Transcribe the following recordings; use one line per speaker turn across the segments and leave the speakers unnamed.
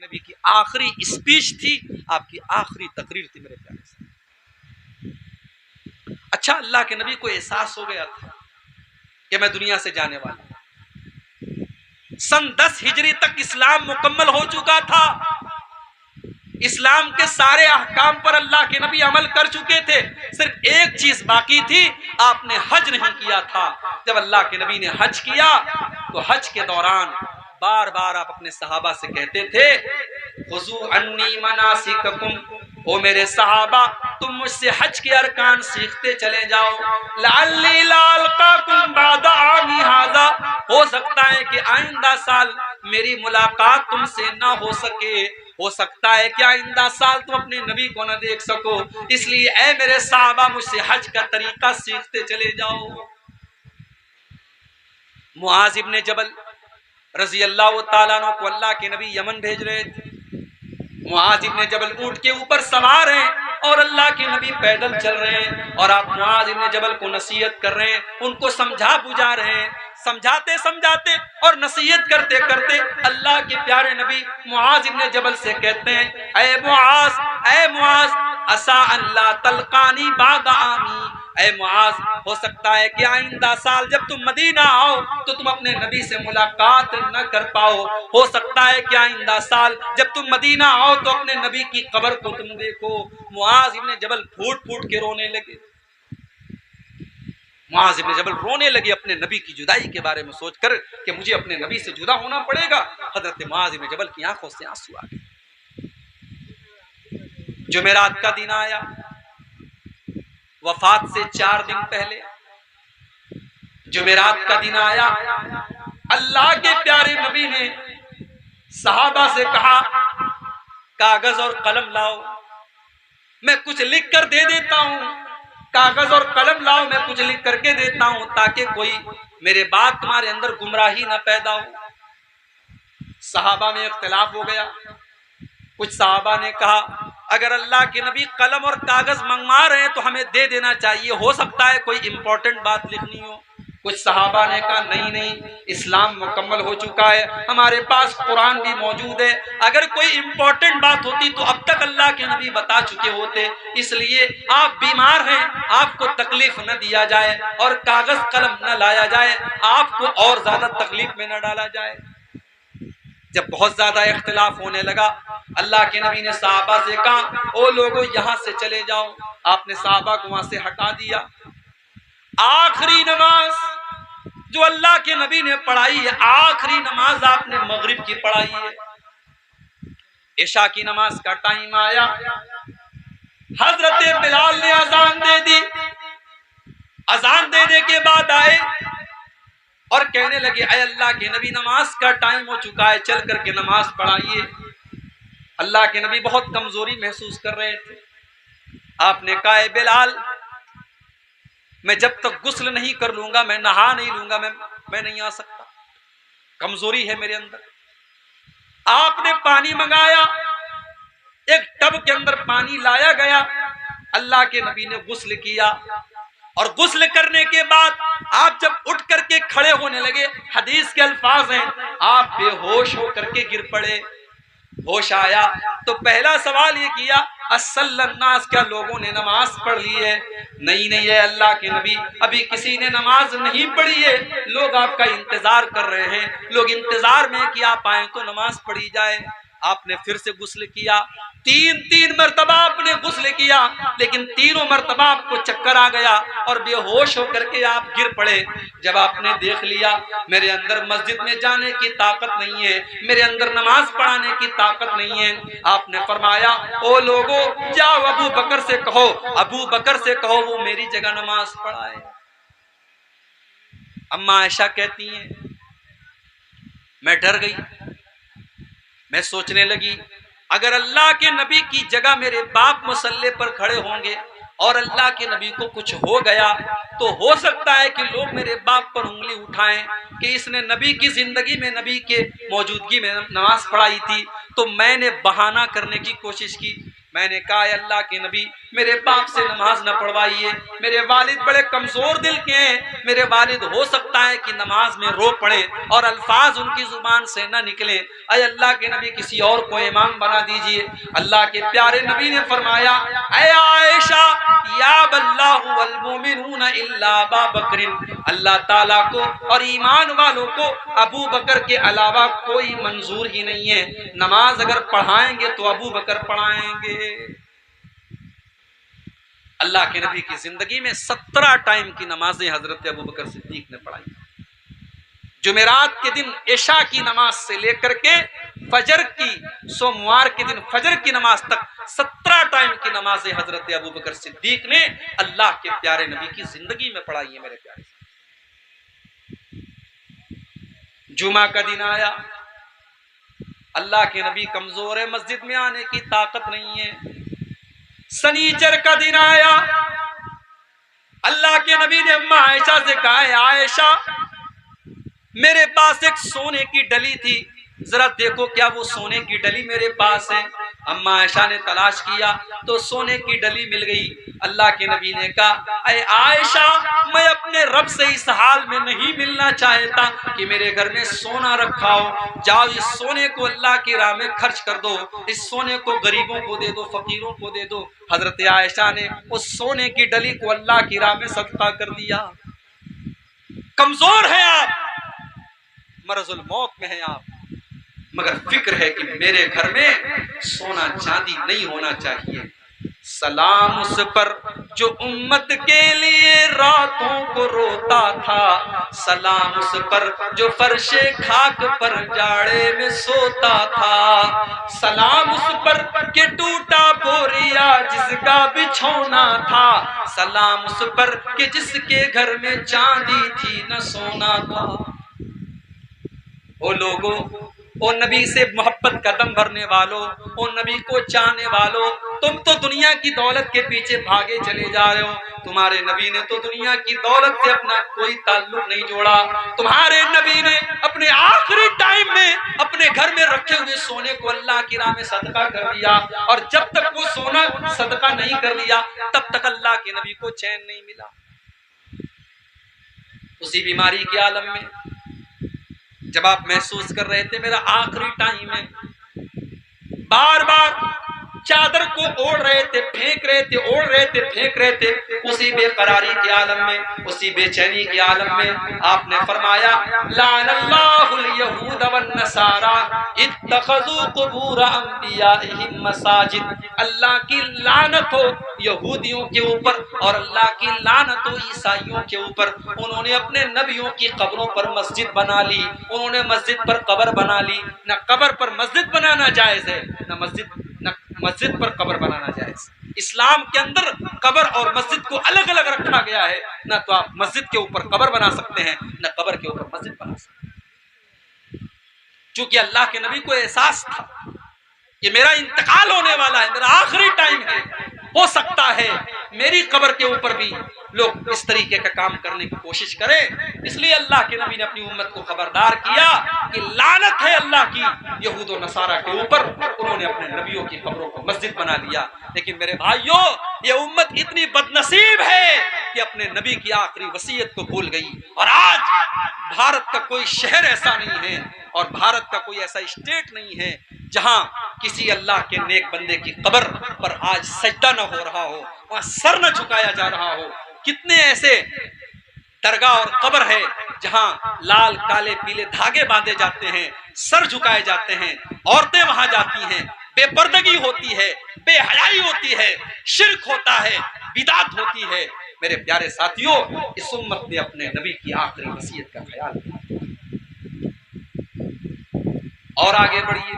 نبی کی آخری اسپیچ تھی، آپ کی آخری تقریر تھی میرے پیارے سے۔ اچھا، اللہ کے نبی کو احساس ہو گیا تھا کہ میں دنیا سے جانے والا ہوں۔ سن 10 ہجری تک اسلام مکمل ہو چکا تھا، اسلام کے سارے احکام پر اللہ کے نبی عمل کر چکے تھے، صرف ایک چیز باقی تھی، آپ نے حج نہیں کیا تھا۔ جب اللہ کے نبی نے حج کیا تو حج کے دوران بار بار آپ اپنے صحابہ سے کہتے تھے خذوا عنی مناسککم، او میرے صحابہ تم مجھ سے حج کے ارکان سیکھتے چلے جاؤ، لعلی لا القاکم بعد عامی ھذا، ہو سکتا ہے کہ آئندہ سال میری ملاقات تم سے نہ ہو سکے، ہو سکتا ہے کہ آئندہ سال تم اپنے نبی کو نہ دیکھ سکو، اس لیے اے میرے صحابہ مجھ سے حج کا طریقہ سیکھتے چلے جاؤ۔ معاذ ابن جبل رضی اللہ تعالیٰ عنہ کو اللہ کے نبی یمن بھیج رہے تھے۔ معاذ ابن جبل اونٹ کے اوپر سوار ہیں اور اللہ کے نبی پیدل چل رہے ہیں، اور آپ معاذ ابن جبل کو نصیحت کر رہے ہیں، ان کو سمجھا بجھا رہے ہیں، سمجھاتے سمجھاتے اور نصیحت کرتے کرتے اللہ کے پیارے نبی معاذ ابن جبل سے کہتے ہیں اے معاذ عسیٰ ان لا تلقانی بعد عامی، اے معاذ ہو سکتا ہے کہ آئندہ سال جب تم مدینہ آؤ تو تم اپنے نبی سے ملاقات نہ کر پاؤ، ہو سکتا ہے کہ آئندہ سال جب تم مدینہ آؤ تو اپنے نبی کی قبر کو تم دیکھو۔ معاذ ابن جبل پھوٹ پھوٹ کے رونے لگے، معاذ ابن جبل رونے لگے اپنے نبی کی جدائی کے بارے میں سوچ کر کہ مجھے اپنے نبی سے جدا ہونا پڑے گا۔ حضرت معاذ ابن جبل کی آنکھوں سے آنسو آ گئے۔ جمعرات کا دن آیا، وفات سے 4 دن پہلے جمعرات کا دن آیا، اللہ کے پیارے نبی نے صحابہ سے کہا کاغذ اور قلم لاؤ، میں کچھ لکھ کر دے دیتا ہوں، کاغذ اور قلم لاؤ میں کچھ لکھ کر کے دیتا ہوں تاکہ کوئی میرے بعد تمہارے اندر گمراہی نہ پیدا ہو۔ صحابہ میں اختلاف ہو گیا، کچھ صحابہ نے کہا اگر اللہ کے نبی قلم اور کاغذ منگوا رہے ہیں تو ہمیں دے دینا چاہیے، ہو سکتا ہے کوئی امپورٹنٹ بات لکھنی ہو۔ کچھ صحابہ نے کہا نہیں، اسلام مکمل ہو چکا ہے، ہمارے پاس قرآن بھی موجود ہے، اگر کوئی امپورٹنٹ بات ہوتی تو اب تک اللہ کے نبی بتا چکے ہوتے، اس لیے آپ بیمار ہیں، آپ کو تکلیف نہ دیا جائے اور کاغذ قلم نہ لایا جائے، آپ کو اور زیادہ تکلیف میں نہ ڈالا جائے۔ جب بہت زیادہ اختلاف ہونے لگا، اللہ کے نبی نے صحابہ سے کہا او لوگوں یہاں سے چلے جاؤ، آپ نے صحابہ کو وہاں سے ہٹا دیا۔ آخری نماز جو اللہ کے نبی نے پڑھائی ہے، آخری نماز آپ نے مغرب کی پڑھائی ہے۔ عشاء کی نماز کا ٹائم آیا، حضرت بلال نے اذان دے دی، اذان دینے کے بعد آئے اور کہنے لگے اے اللہ کے نبی نماز کا ٹائم ہو چکا ہے، چل کر کے نماز پڑھائیے۔ اللہ کے نبی بہت کمزوری محسوس کر رہے تھے، آپ نے کہا اے بلال میں جب تک غسل نہیں کر لوں گا، میں نہا نہیں لوں گا، میں نہیں آ سکتا، کمزوری ہے میرے اندر۔ آپ نے پانی منگایا، ایک ٹب کے اندر پانی لایا گیا، اللہ کے نبی نے غسل کیا، اور غسل کرنے کے بعد آپ جب اٹھ کر کے کھڑے ہونے لگے، حدیث کے الفاظ ہیں آپ بے ہوش ہو کر کے گر پڑے۔ ہوش آیا تو پہلا سوال یہ کیا اصلی الناس، کیا لوگوں نے نماز پڑھ لی ہے؟ نہیں ہے اللہ کے نبی، ابھی کسی نے نماز نہیں پڑھی ہے، لوگ آپ کا انتظار کر رہے ہیں، لوگ انتظار میں کہ آپ آئیں تو نماز پڑھی جائے۔ آپ نے پھر سے غسل کیا، تین مرتبہ آپ نے غسل کیا، لیکن تینوں مرتبہ آپ کو چکر آ گیا اور بے ہوش ہو کر کے آپ گر پڑے۔ جب آپ نے دیکھ لیا میرے اندر مسجد میں جانے کی طاقت نہیں ہے، میرے اندر نماز پڑھانے کی طاقت نہیں ہے، آپ نے فرمایا او لوگوں جاؤ ابو بکر سے کہو وہ میری جگہ نماز پڑھائے۔ اما عائشہ کہتی ہیں میں ڈر گئی، میں سوچنے لگی اگر اللہ کے نبی کی جگہ میرے باپ مصلی پر کھڑے ہوں گے اور اللہ کے نبی کو کچھ ہو گیا تو ہو سکتا ہے کہ لوگ میرے باپ پر انگلی اٹھائیں کہ اس نے نبی کی زندگی میں نبی کے موجودگی میں نماز پڑھائی تھی۔ تو میں نے بہانہ کرنے کی کوشش کی میں نے کہا اے اللہ کے نبی میرے باپ سے نماز نہ پڑھوائیے، میرے والد بڑے کمزور دل کے ہیں، میرے والد ہو سکتا ہے کہ نماز میں رو پڑے اور الفاظ ان کی زبان سے نہ نکلیں، اے اللہ کے نبی کسی اور کو امام بنا دیجئے۔ اللہ کے پیارے نبی نے فرمایا اے عائشہ یاب اللہ والمؤمنون الا ابا بکر، اللہ تعالیٰ کو اور ایمان والوں کو ابو بکر کے علاوہ کوئی منظور ہی نہیں ہے، نماز اگر پڑھائیں گے تو ابو بکر پڑھائیں گے۔ اللہ کے نبی کی زندگی میں 17 ٹائم کی نمازیں حضرت ابو بکر صدیق نے پڑھائی۔ جمعرات کے دن عشاء کی نماز سے لے کر کے فجر کی، سوموار کے دن فجر کی نماز تک 17 ٹائم کی نمازیں حضرت ابو بکر صدیق نے اللہ کے پیارے نبی کی زندگی میں پڑھائی ہیں۔ میرے پیارے جمعہ کا دن آیا، اللہ کے نبی کمزور ہے، مسجد میں آنے کی طاقت نہیں ہے۔ سنیچر کا دن آیا، اللہ کے نبی نے اماں عائشہ سے کہا ہے عائشہ میرے پاس ایک سونے کی ڈلی تھی، ذرا دیکھو کیا وہ سونے کی ڈلی میرے پاس ہے۔ اماں عائشہ نے تلاش کیا تو سونے کی ڈلی مل گئی۔ اللہ کے نبی نے کہا اے عائشہ میں اپنے رب سے اس حال میں نہیں ملنا چاہتا کہ میرے گھر میں سونا رکھا ہو، جاؤ اس سونے کو اللہ کی راہ میں خرچ کر دو، اس سونے کو غریبوں کو دے دو، فقیروں کو دے دو۔ حضرت عائشہ نے اس سونے کی ڈلی کو اللہ کی راہ میں صدقہ کر دیا۔ کمزور ہیں آپ، مرض الموت میں ہیں آپ، مگر فکر ہے کہ میرے گھر میں سونا چاندی نہیں ہونا چاہیے۔ سلام اس پر جو امت کے لیے راتوں کو روتا تھا، سلام اس پر جو فرش خاک پر جاڑے میں سوتا تھا، سلام اس پر کہ ٹوٹا بوریا جس کا بچھونا تھا، سلام اس پر کہ جس کے گھر میں چاندی تھی نہ سونا تھا۔ او لوگوں، او نبی سے محبت کا دم بھرنے والوں، او نبی کو چاہنے والوں، تم تو دنیا کی دولت کے پیچھے بھاگے چلے جا رہے ہو۔ تمہارے نبی نے تو دنیا کی دولت سے اپنا کوئی تعلق نہیں جوڑا۔ تمہارے نبی نے اپنے آخری ٹائم میں اپنے گھر میں رکھے ہوئے سونے کو اللہ کی راہ میں صدقہ کر دیا، اور جب تک وہ سونا صدقہ نہیں کر دیا تب تک اللہ کے نبی کو چین نہیں ملا۔ اسی بیماری کے عالم میں جب آپ محسوس کر رہے تھے میرا آخری ٹائم ہے، بار بار چادر کو اوڑھ رہے تھے، پھینک رہے تھے، اوڑھ رہے تھے، پھینک رہے تھے، اسی بے قراری کے عالم میں، اسی بے چینی کے عالم میں آپ نے فرمایا لعن اللہ الیہود والنصارى اتخذوا قبور انبیائہم مساجد، اللہ کی لعنت ہو یہودیوں کے اوپر اور اللہ کی لعنت ہو عیسائیوں کے اوپر، انہوں نے اپنے نبیوں کی قبروں پر مسجد بنا لی، انہوں نے مسجد پر قبر بنا لی۔ نہ قبر پر مسجد بنانا جائز ہے، نہ مسجد پر قبر بنانا جائز۔ اسلام کے اندر قبر اور مسجد کو الگ الگ رکھا گیا ہے، نہ تو آپ مسجد کے اوپر قبر بنا سکتے ہیں نہ قبر کے اوپر مسجد بنا سکتے ہیں۔ چونکہ اللہ کے نبی کو احساس تھا کہ میرا انتقال ہونے والا ہے، میرا آخری ٹائم ہے، ہو سکتا ہے میری قبر کے اوپر بھی لوگ اس طریقے کا کام کرنے کی کوشش کریں، اس لیے اللہ کے نبی نے اپنی امت کو خبردار کیا کہ لعنت ہے اللہ کی یہود و نصارہ کے اوپر، انہوں نے اپنے نبیوں کی قبروں کو مسجد بنا لیا۔ لیکن میرے بھائیوں، یہ امت اتنی بدنصیب ہے کہ اپنے نبی کی آخری وصیت کو بھول گئی، اور آج بھارت کا کوئی شہر ایسا نہیں ہے اور بھارت کا کوئی ایسا اسٹیٹ نہیں ہے جہاں کسی اللہ کے نیک بندے کی قبر پر آج سجدہ نہ ہو رہا ہو، وہاں سر نہ جھکایا جا رہا ہو۔ کتنے ایسے درگاہ اور قبر ہے جہاں لال کالے پیلے دھاگے باندھے جاتے ہیں، سر جھکائے جاتے ہیں، عورتیں وہاں جاتی ہیں، بے پردگی ہوتی ہے، بے حیائی ہوتی ہے، شرک ہوتا ہے، بدعت ہوتی ہے۔ میرے پیارے ساتھیوں، اس امت نے اپنے نبی کی آخری وصیت کا خیال کیا۔ اور آگے بڑھیے،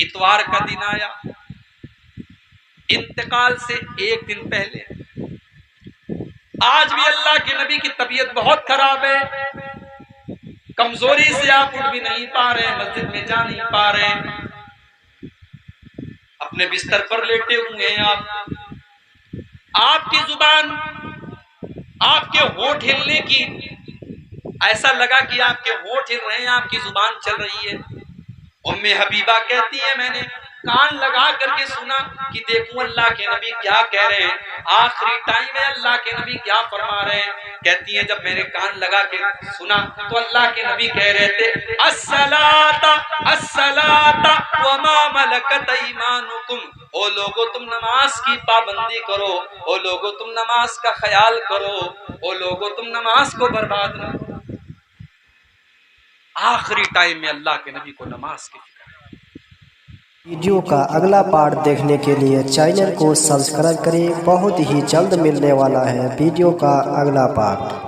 اتوار کا دن آیا، انتقال سے ایک دن پہلے۔ آج بھی اللہ کے نبی کی طبیعت بہت خراب ہے، کمزوری سے آپ اٹھ بھی نہیں پا رہے، مسجد میں جا نہیں پا رہے، اپنے بستر پر لیٹے ہوئے ہیں آپ کی زبان، آپ کے ہونٹ ہلنے کی، ایسا لگا کہ آپ کے ہونٹ ہل رہے ہیں، آپ کی زبان چل رہی ہے۔ ام حبیبہ کہتی ہے میں نے کان لگا کر کے سنا کہ دیکھوں اللہ کے نبی کیا کہہ رہے ہیں، آخری ٹائم میں اللہ کے نبی کیا فرما رہے ہیں۔ کہتی ہیں جب میں نے کان لگا کے سنا تو اللہ کے نبی کہہ رہے تھے الصلاۃ الصلاۃ وما ملکت ایمانکم، او لوگو تم نماز کی پابندی کرو، او لوگو تم نماز کا خیال کرو، او لوگو تم نماز کو برباد نہ کرو۔ آخری ٹائم میں اللہ کے نبی کو نماز کی فکر۔
ویڈیو کا اگلا پارٹ دیکھنے کے لیے چینل کو سبسکرائب کریں، بہت ہی جلد ملنے والا ہے ویڈیو کا اگلا پارٹ۔